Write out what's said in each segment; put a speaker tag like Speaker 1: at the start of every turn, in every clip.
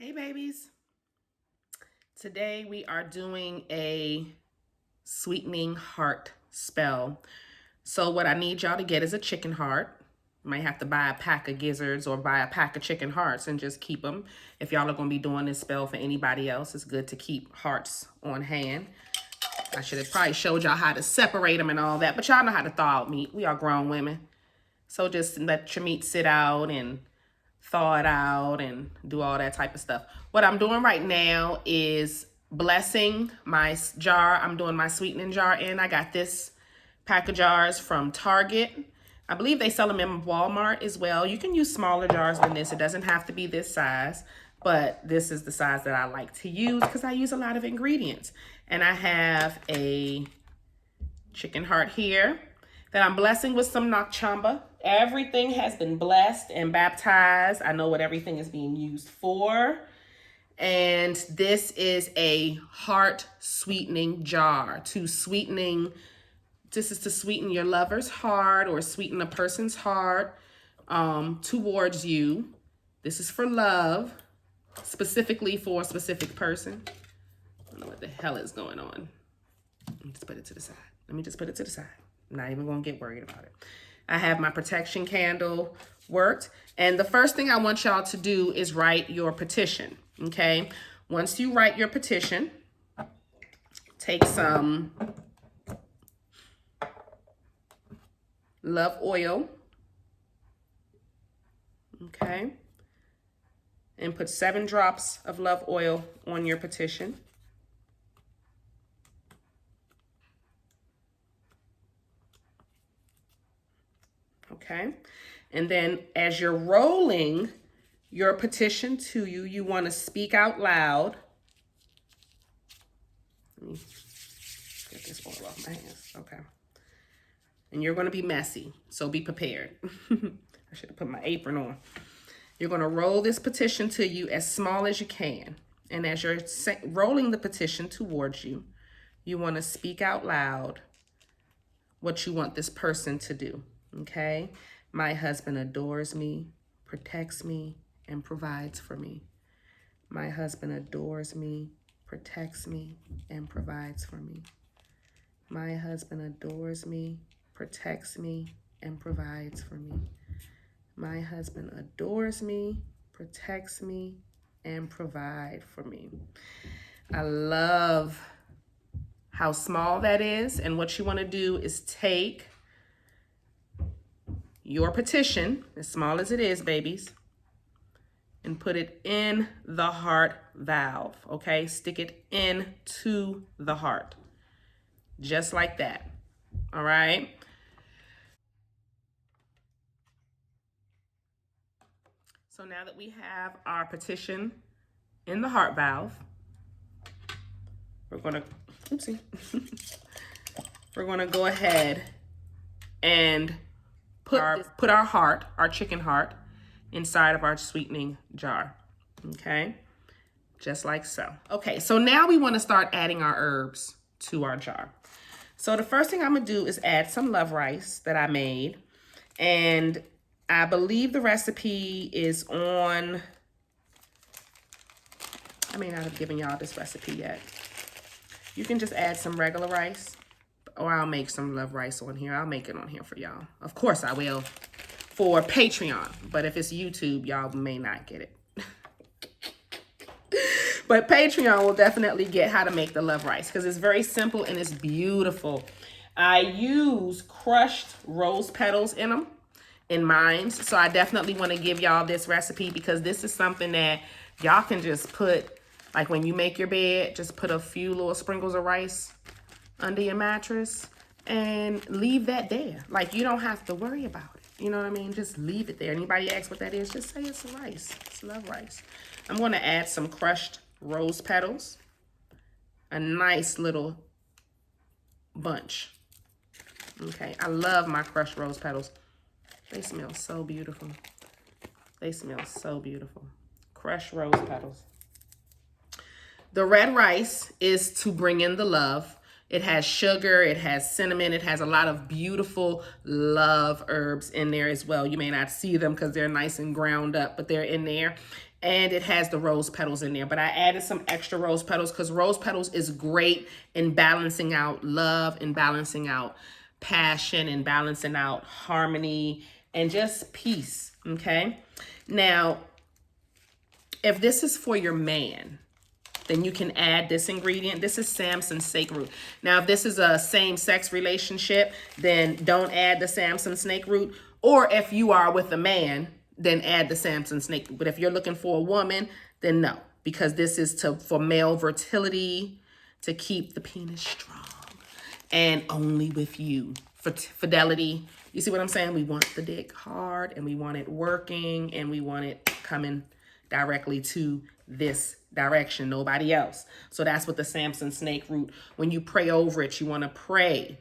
Speaker 1: Hey babies, today we are doing a sweetening heart spell. So what I need y'all to get is a chicken heart. You might have to buy a pack of gizzards or buy a pack of chicken hearts and just keep them. If y'all are going to be doing this spell for anybody else, it's good to keep hearts on hand. I should have probably showed y'all how to separate them and all that, but y'all know how to thaw out meat. We are grown women. So just let your meat sit out and thaw it out and do all that type of stuff. What I'm doing right now is blessing my jar. I'm doing my sweetening jar in. I got this pack of jars from Target. I believe they sell them in Walmart as well. You can use smaller jars than this. It doesn't have to be this size, but this is the size that I like to use because I use a lot of ingredients. And I have a chicken heart here that I'm blessing with some nakchamba. Everything has been blessed and baptized. I know what everything is being used for. And this is a heart sweetening jar this is to sweeten your lover's heart or sweeten a person's heart towards you. This is for love, specifically for a specific person. I don't know what the hell is going on. Let me just put it to the side. I'm not even gonna get worried about it. I have my protection candle worked. And the first thing I want y'all to do is write your petition, okay? Once you write your petition, take some love oil, okay? And put 7 drops of love oil on your petition. Okay, and then as you're rolling your petition to you, you want to speak out loud. Let me get this oil off my hands. Okay. And you're going to be messy, so be prepared. I should have put my apron on. You're going to roll this petition to you as small as you can. And as you're rolling the petition towards you, you want to speak out loud what you want this person to do. Okay, my husband adores me, protects me, and provides for me. My husband adores me, protects me, and provides for me. My husband adores me, protects me, and provides for me. My husband adores me, protects me, and provides for me. I love how small that is, and what you want to do is take your petition, as small as it is, babies, and put it in the heart valve, okay? Stick it into the heart, just like that, all right? So now that we have our petition in the heart valve, we're gonna, we're gonna go ahead and put our heart, our chicken heart, inside of our sweetening jar, okay? Just like so. Okay, so now we want to start adding our herbs to our jar. So the first thing I'm gonna do is add some love rice that I made, and I believe the recipe is on, I may not have given y'all this recipe yet. You can just add some regular rice, or I'll make some love rice on here. I'll make it on here for y'all. Of course I will for Patreon, but if it's YouTube, y'all may not get it. But Patreon will definitely get how to make the love rice because it's very simple and it's beautiful. I use crushed rose petals in them, in mine. So I definitely want to give y'all this recipe because this is something that y'all can just put, like when you make your bed, just put a few little sprinkles of rice under your mattress and leave that there. Like you don't have to worry about it. You know what I mean? Just leave it there. Anybody asks what that is, just say it's rice. It's love rice. I'm going to add some crushed rose petals. A nice little bunch. Okay, I love my crushed rose petals. They smell so beautiful. They smell so beautiful. Crushed rose petals. The red rice is to bring in the love. It has sugar, it has cinnamon, it has a lot of beautiful love herbs in there as well. You may not see them because they're nice and ground up, but they're in there. and it has the rose petals in there. But I added some extra rose petals because rose petals is great in balancing out love and balancing out passion and balancing out harmony and just peace, okay? Now, if this is for your man, then you can add this ingredient. This is Samson snake root. Now, if this is a same-sex relationship, then don't add the Samson snake root. Or if you are with a man, then add the Samson snake root. But if you're looking for a woman, then no, because this is for male fertility, to keep the penis strong, and only with you. For fidelity, you see what I'm saying? We want the dick hard, and we want it working, and we want it coming directly to this direction, nobody else. So that's what the Samson snake root, when you pray over it, you want to pray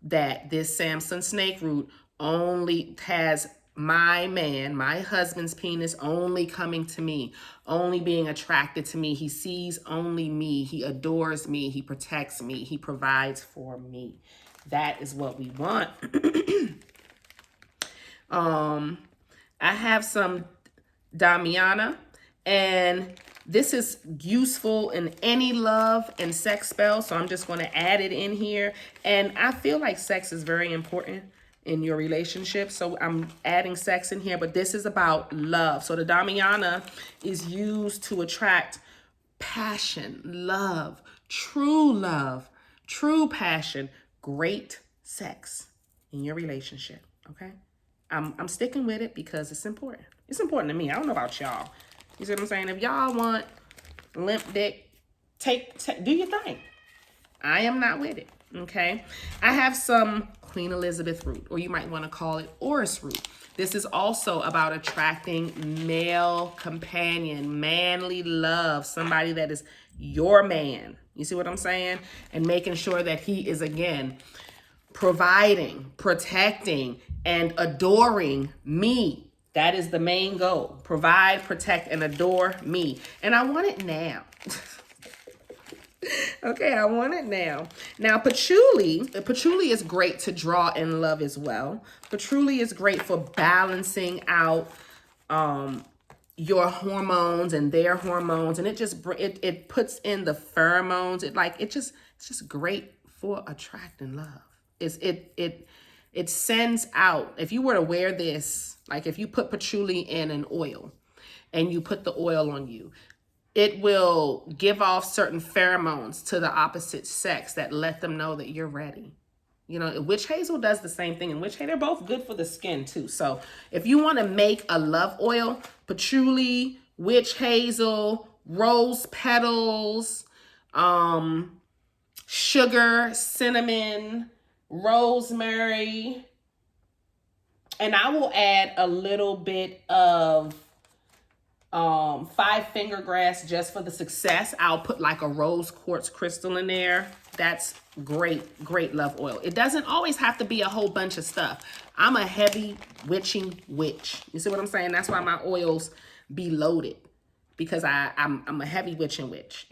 Speaker 1: that this Samson snake root only has my man, my husband's penis only coming to me, only being attracted to me. He sees only me. He adores me. He protects me. He provides for me. That is what we want. I have some Damiana, and this is useful in any love and sex spell, so I'm just going to add it in here. And I feel like sex is very important in your relationship, so I'm adding sex in here, but this is about love. So the Damiana is used to attract passion, love, true passion, great sex in your relationship, okay? I'm sticking with it because it's important. It's important to me. I don't know about y'all. You see what I'm saying? If y'all want limp dick, do your thing. I am not with it, okay? I have some Queen Elizabeth root, or you might want to call it orris root. This is also about attracting male companion, manly love, somebody that is your man. You see what I'm saying? And making sure that he is, again, providing, protecting, and adoring me. That is the main goal. Provide, protect, and adore me. And I want it now. Okay, I want it now. Now, patchouli is great to draw in love as well. Patchouli is great for balancing out your hormones and their hormones, and it puts in the pheromones. It's just great for attracting love. It sends out, if you were to wear this, like if you put patchouli in an oil and you put the oil on you, it will give off certain pheromones to the opposite sex that let them know that you're ready. You know, witch hazel does the same thing, and witch hazel, they're both good for the skin too. So if you want to make a love oil, patchouli, witch hazel, rose petals, sugar, cinnamon, rosemary, and I will add a little bit of 5-finger grass just for the success. I'll put like a rose quartz crystal in there. That's great love oil. It doesn't always have to be a whole bunch of stuff. I'm a heavy witching witch. You see what I'm saying? That's why my oils be loaded, because I'm a heavy witching witch.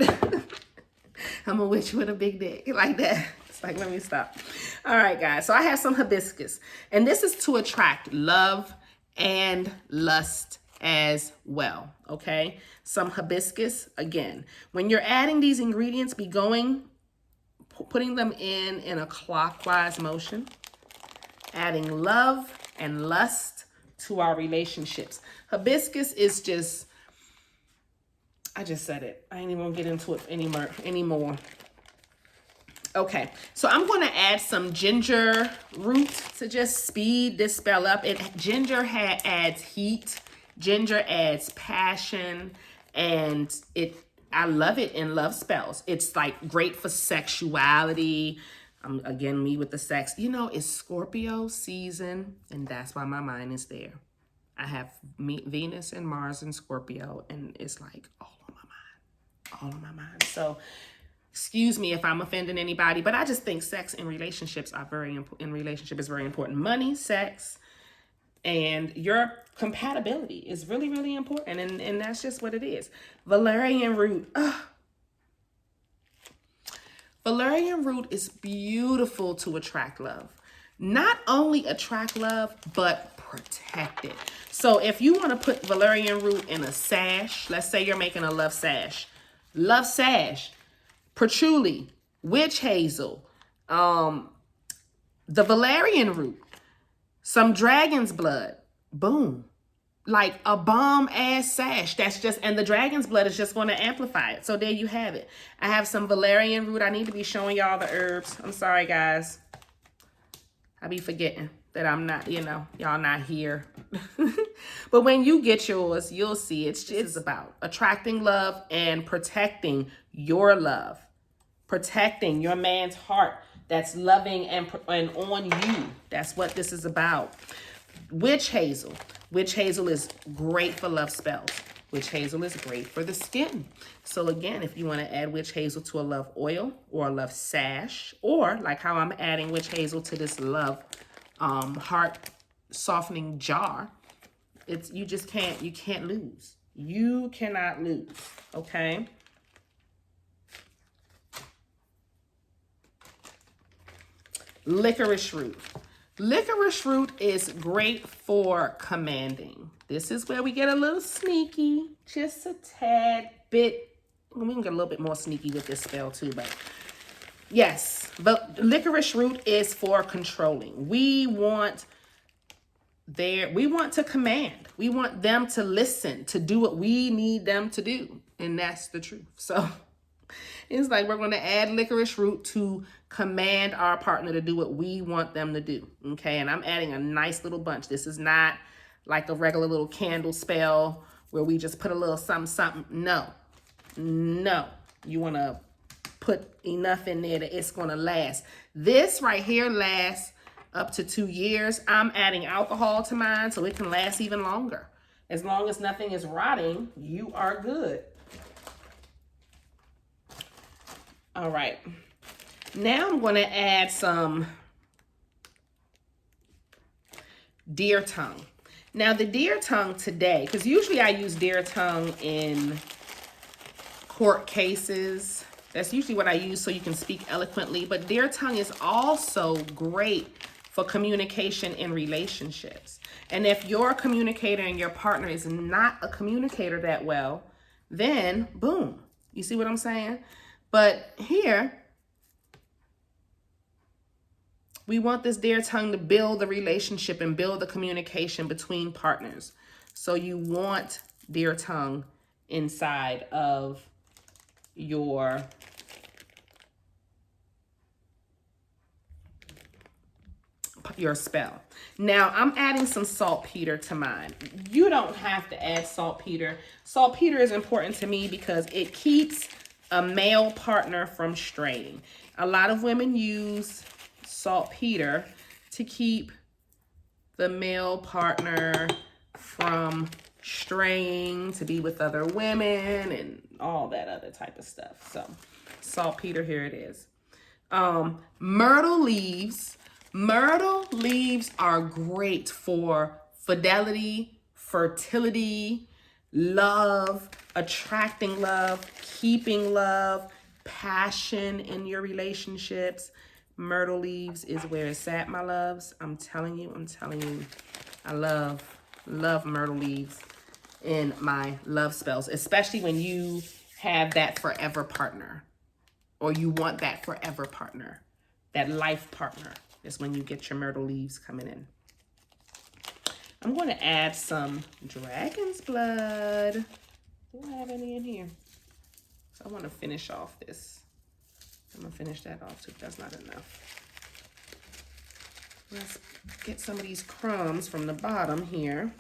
Speaker 1: I'm a witch with a big dick like that. It's like, let me stop. All right, guys. So I have some hibiscus, and this is to attract love and lust as well, okay? Some hibiscus, again, when you're adding these ingredients, putting them in a clockwise motion, adding love and lust to our relationships. Hibiscus is just, I just said it. I ain't even gonna get into it anymore. Okay, so I'm going to add some ginger root to just speed this spell up. Ginger adds heat. Ginger adds passion, and I love it in love spells. It's like great for sexuality. Again, me with the sex. You know, it's Scorpio season, and that's why my mind is there. I have Venus and Mars and Scorpio, and it's like all on my mind. So excuse me if I'm offending anybody, but I just think sex in relationships is very important. Money, sex, and your compatibility is really, really important. And that's just what it is. Valerian root. Valerian root is beautiful to attract love. Not only attract love, but protect it. So if you want to put valerian root in a sash, let's say you're making a love sash, patchouli, witch hazel, the valerian root, some dragon's blood, boom. Like a bomb ass sash. That's just, and the dragon's blood is just going to amplify it. So there you have it. I have some valerian root. I need to be showing y'all the herbs. I'm sorry, guys. I be forgetting that I'm not, you know, y'all not here. But when you get yours, you'll see it's about attracting love and protecting your love. Protecting your man's heart that's loving and on you. That's what this is about. Witch hazel. Witch hazel is great for love spells. Witch hazel is great for the skin. So again, if you want to add witch hazel to a love oil or a love sash, or like how I'm adding witch hazel to this love heart softening jar, you can't lose. You cannot lose, okay? Licorice root. Licorice root is great for commanding. This is where we get a little sneaky, just a tad bit. We can get a little bit more sneaky with this spell too, but yes, but licorice root is for controlling. We want to command. We want them to listen, to do what we need them to do, and that's the truth. So it's like we're going to add licorice root to command our partner to do what we want them to do, okay? And I'm adding a nice little bunch. This is not like a regular little candle spell where we just put a little something. No. You want to put enough in there that it's going to last. This right here lasts up to 2 years. I'm adding alcohol to mine so it can last even longer. As long as nothing is rotting, you are good. All right, now I'm going to add some deer tongue. Now the deer tongue today, because usually I use deer tongue in court cases. That's usually what I use so you can speak eloquently. But deer tongue is also great for communication in relationships. And if your communicator and your partner is not a communicator that well, then boom, you see what I'm saying? But here, we want this deer tongue to build the relationship and build the communication between partners. So you want deer tongue inside of your spell. Now, I'm adding some saltpeter to mine. You don't have to add saltpeter. Saltpeter is important to me because it keeps a male partner from straying. A lot of women use saltpeter to keep the male partner from straying, to be with other women and all that other type of stuff. So saltpeter, here it is. Myrtle leaves. Myrtle leaves are great for fidelity, fertility, love, attracting love, keeping love, passion in your relationships. Myrtle leaves is where it's at, my loves. I'm telling you, I love myrtle leaves in my love spells, especially when you have that forever partner, or you want that forever partner, that life partner. Is when you get your myrtle leaves coming in. I'm going to add some dragon's blood. Do I have any in here? So I want to finish off this. I'm going to finish that off too. That's not enough. Let's get some of these crumbs from the bottom here.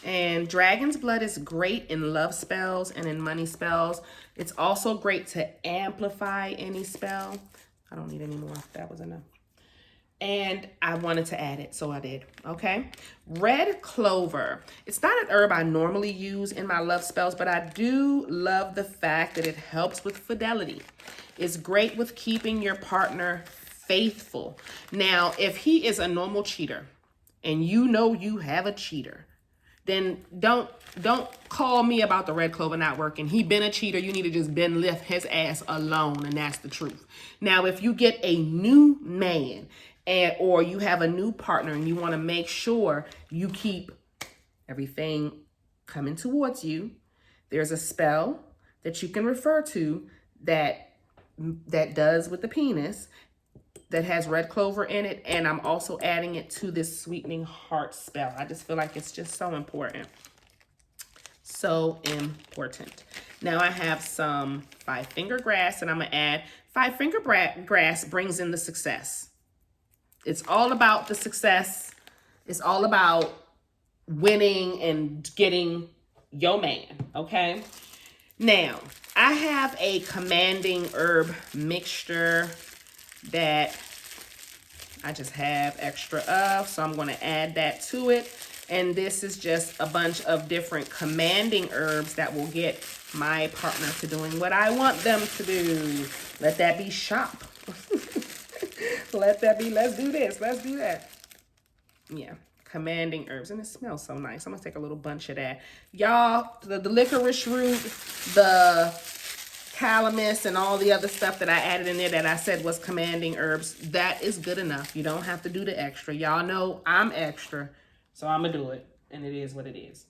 Speaker 1: And dragon's blood is great in love spells and in money spells. It's also great to amplify any spell. I don't need any more. That was enough. And I wanted to add it, so I did. Okay. Red clover. It's not an herb I normally use in my love spells, but I do love the fact that it helps with fidelity. It's great with keeping your partner faithful. Now, if he is a normal cheater and you know you have a cheater, then don't call me about the red clover not working. He been a cheater. You need to just lift his ass alone, and that's the truth. Now, if you get a new man or you have a new partner and you want to make sure you keep everything coming towards you, there's a spell that you can refer to that does with the penis, that has red clover in it, and I'm also adding it to this sweetening heart spell. I just feel like it's just so important. So important. Now I have some 5-finger grass, and I'm gonna add 5-finger grass brings in the success. It's all about the success. It's all about winning and getting your man, okay? Now, I have a commanding herb mixture that I just have extra of, so I'm going to add that to it. And this is just a bunch of different commanding herbs that will get my partner to doing what I want them to do. Let that be shop. Let that be, let's do this, let's do that. Yeah, commanding herbs, and it smells so nice. I'm gonna take a little bunch of that. Y'all, the licorice root, the calamus, and all the other stuff that I added in there that I said was commanding herbs, that is good enough. You don't have to do the extra. Y'all know I'm extra, so I'm gonna do it, and it is what it is.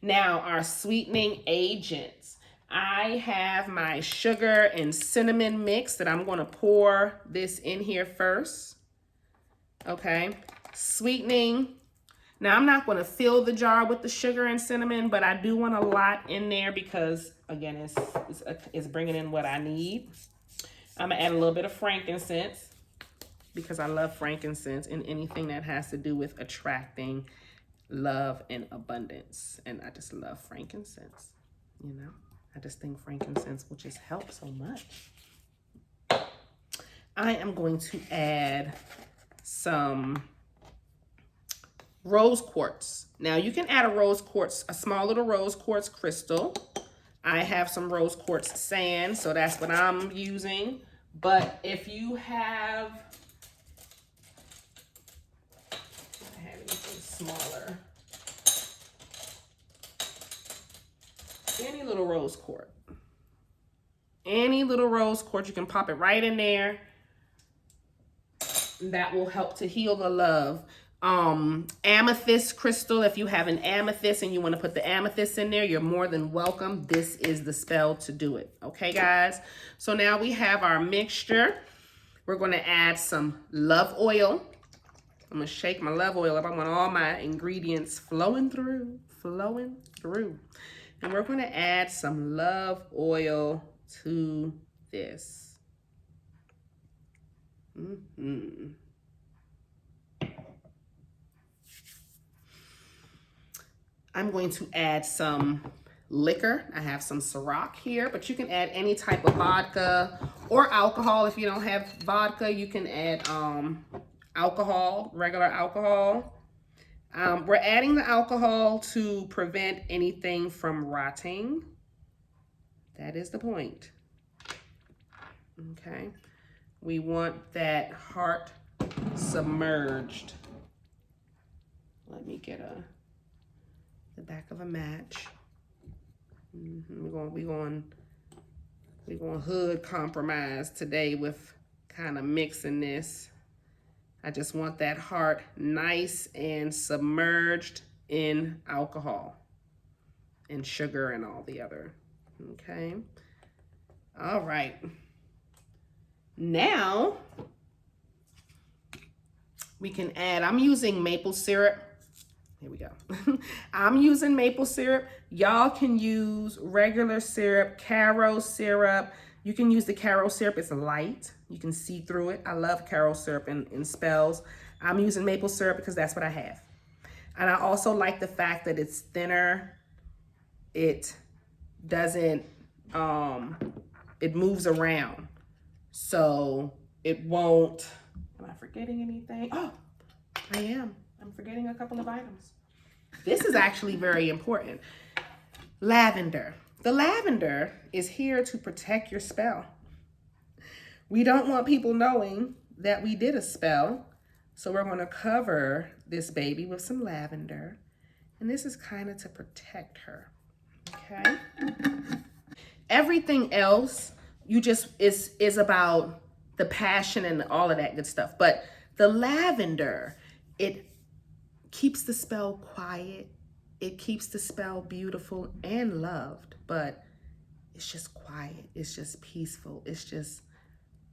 Speaker 1: Now, our sweetening agents. I have my sugar and cinnamon mix that I'm gonna pour this in here first. Okay, sweetening. Now, I'm not going to fill the jar with the sugar and cinnamon, but I do want a lot in there because, again, it's bringing in what I need. I'm going to add a little bit of frankincense because I love frankincense and anything that has to do with attracting love and abundance. And I just love frankincense, you know. I just think frankincense will just help so much. I am going to add some rose quartz. Now you can add a rose quartz, a small little rose quartz crystal. I have some rose quartz sand, so that's what I'm using. But if you have, I have anything smaller, any little rose quartz, you can pop it right in there. That will help to heal the love. Amethyst crystal, if you have an amethyst and you want to put the amethyst in there, you're more than welcome. This is the spell to do it. Okay, guys? So now we have our mixture. We're going to add some love oil. I'm going to shake my love oil up. I want all my ingredients flowing through. And we're going to add some love oil to this. I'm going to add some liquor. I have some Ciroc here, but you can add any type of vodka or alcohol. If you don't have vodka, you can add alcohol, regular alcohol. We're adding the alcohol to prevent anything from rotting. That is the point. Okay. We want that heart submerged. Let me get the back of a match. We're going hood compromise today with kind of mixing this. I just want that heart nice and submerged in alcohol and sugar and all the other. Okay. All right. Now we can add, I'm using maple syrup. Here we go. I'm using maple syrup. Y'all can use regular syrup, Caro syrup. You can use the Caro syrup. It's light. You can see through it. I love Caro syrup in spells. I'm using maple syrup because that's what I have. And I also like the fact that it's thinner. It doesn't, it moves around. So it won't, am I forgetting anything? Oh, I am. I'm forgetting a couple of items. This is actually very important. Lavender. The lavender is here to protect your spell. We don't want people knowing that we did a spell. So we're going to cover this baby with some lavender. And this is kind of to protect her. Okay. Everything else, you just is about the passion and all of that good stuff. But The lavender, it keeps the spell quiet. It keeps the spell beautiful and loved, but it's just quiet. It's just peaceful. It's just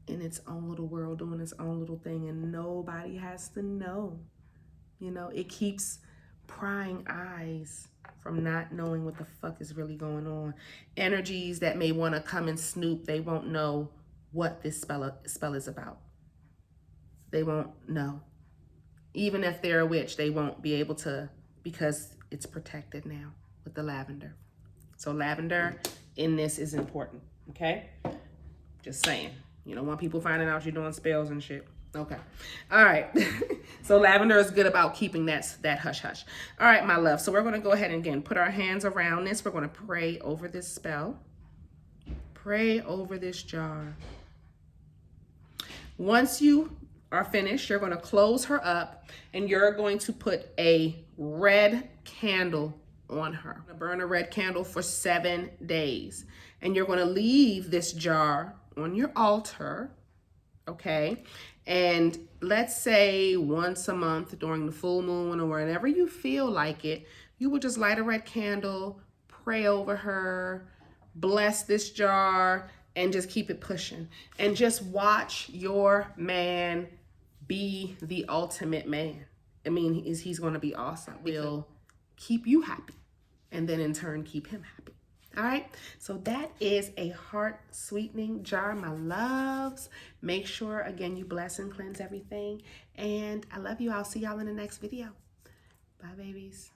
Speaker 1: in its own little world doing its own little thing, and nobody has to know. You know, it keeps prying eyes from not knowing what the fuck is really going on. Energies that may want to come and snoop, they won't know what this spell is about. They won't know. Even if they're a witch, they won't be able to, because it's protected now with the lavender. So lavender in this is important, okay? Just saying. You don't want people finding out you're doing spells and shit. Okay. All right. So lavender is good about keeping that hush hush. All right, my love. So we're going to go ahead and again put our hands around this. We're going to pray over this spell. Pray over this jar. Once you are finished, you're going to close her up and you're going to put a red candle on her. Burn a red candle for 7 days. And you're going to leave this jar on your altar, okay? And let's say once a month during the full moon or whenever you feel like it, you will just light a red candle, pray over her, bless this jar, and just keep it pushing. And just watch your man be the ultimate man. I mean, he's going to be awesome. Will keep you happy and then in turn keep him happy. All right, so that is a heart sweetening jar, my loves. Make sure, again, you bless and cleanse everything. And I love you. I'll see y'all in the next video. Bye, babies.